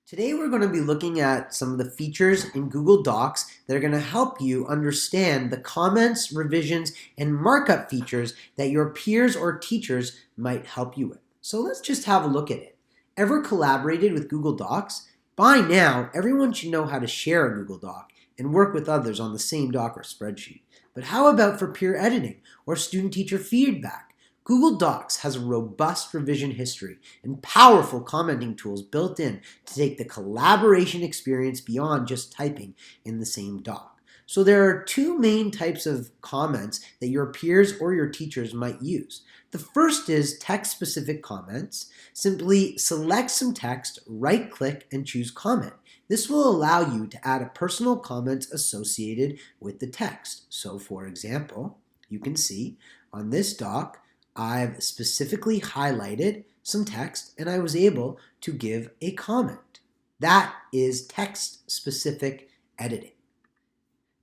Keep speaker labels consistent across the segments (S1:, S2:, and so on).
S1: Today we're going to be looking at some of the features in Google Docs that are going to help you understand the comments, revisions, and markup features that your peers or teachers might help you with. So let's just have a look at it. Ever collaborated with Google Docs? By now, everyone should know how to share a Google Doc and work with others on the same doc or spreadsheet. But how about for peer editing or student-teacher feedback? Google Docs has a robust revision history and powerful commenting tools built in to take the collaboration experience beyond just typing in the same doc. So there are two main types of comments that your peers or your teachers might use. The first is text-specific comments. Simply select some text, right-click, and choose comment. This will allow you to add a personal comment associated with the text. So for example, you can see on this doc, I've specifically highlighted some text and I was able to give a comment. That is text-specific editing.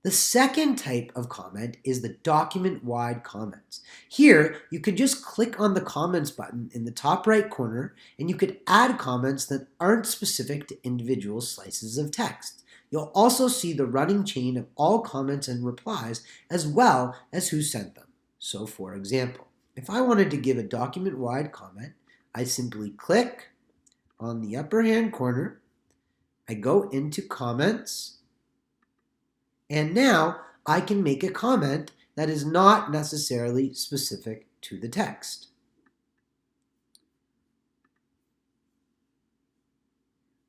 S1: The second type of comment is the document-wide comments. Here, you could just click on the comments button in the top right corner and you could add comments that aren't specific to individual slices of text. You'll also see the running chain of all comments and replies as well as who sent them. So for example, if I wanted to give a document-wide comment, I simply click on the upper hand corner, I go into comments, and now I can make a comment that is not necessarily specific to the text.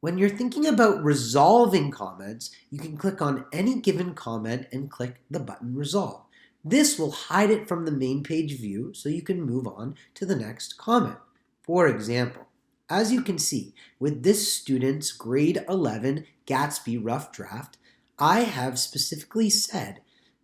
S1: When you're thinking about resolving comments, you can click on any given comment and click the button Resolve. This will hide it from the main page view so you can move on to the next comment. For example, as you can see, with this student's grade 11 Gatsby rough draft, I have specifically said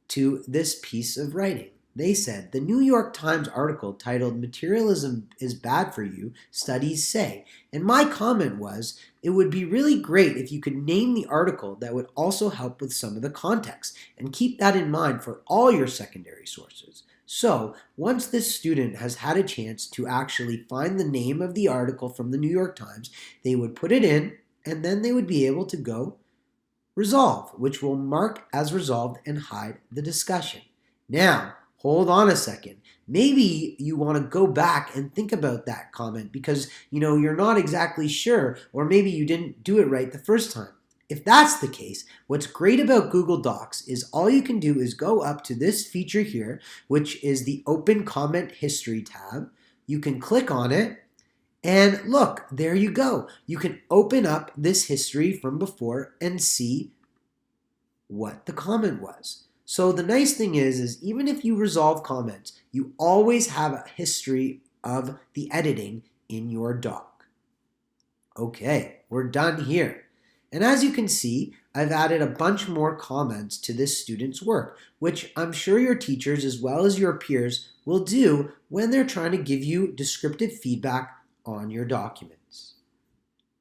S1: to this piece of writing, they said, the New York Times article titled Materialism is Bad for You, Studies Say. And my comment was, it would be really great if you could name the article that would also help with some of the context and keep that in mind for all your secondary sources. So once this student has had a chance to actually find the name of the article from the New York Times, they would put it in and then they would be able to go Resolve, which will mark as resolved and hide the discussion. Now, hold on a second. Maybe you want to go back and think about that comment because you're not exactly sure, or maybe you didn't do it right the first time. If that's the case, what's great about Google Docs is all you can do is go up to this feature here, which is the Open Comment History tab. You can click on it, and look, there you go. You can open up this history from before and see what the comment was. So the nice thing is even if you resolve comments, you always have a history of the editing in your doc. Okay, we're done here. And as you can see, I've added a bunch more comments to this student's work, which I'm sure your teachers as well as your peers will do when they're trying to give you descriptive feedback on your documents.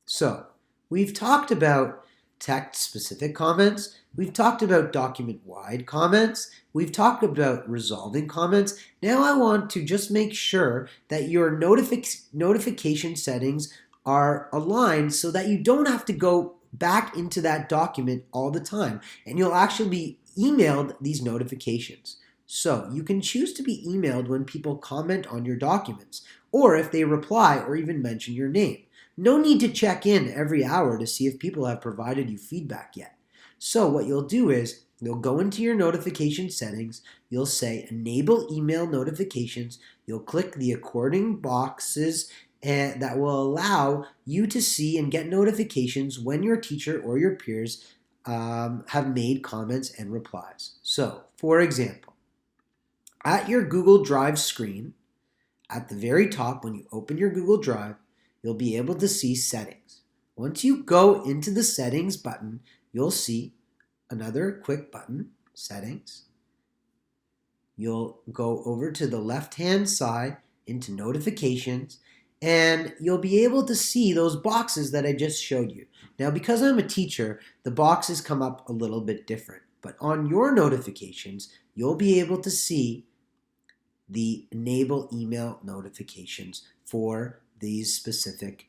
S1: So we've talked about text-specific comments, we've talked about document-wide comments, we've talked about resolving comments. Now I want to just make sure that your notification settings are aligned so that you don't have to go back into that document all the time and you'll actually be emailed these notifications. So you can choose to be emailed when people comment on your documents or if they reply or even mention your name. No need to check in every hour to see if people have provided you feedback yet. So what you'll do is you'll go into your notification settings, you'll say enable email notifications, you'll click the according boxes and that will allow you to see and get notifications when your teacher or your peers have made comments and replies. So for example, at your Google Drive screen, at the very top, when you open your Google Drive, you'll be able to see settings. Once you go into the settings button, you'll see another quick button, settings. You'll go over to the left-hand side into notifications, and you'll be able to see those boxes that I just showed you. Now, because I'm a teacher, the boxes come up a little bit different, but on your notifications, you'll be able to see the enable email notifications for these specific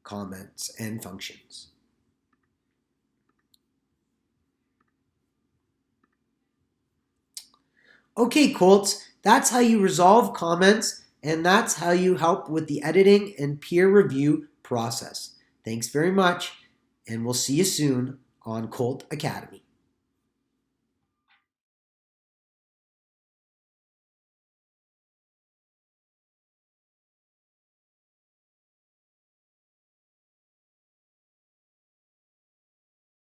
S1: comments and functions. Okay, Colts, that's how you resolve comments, and that's how you help with the editing and peer review process. Thanks very much, and we'll see you soon on Colt Academy.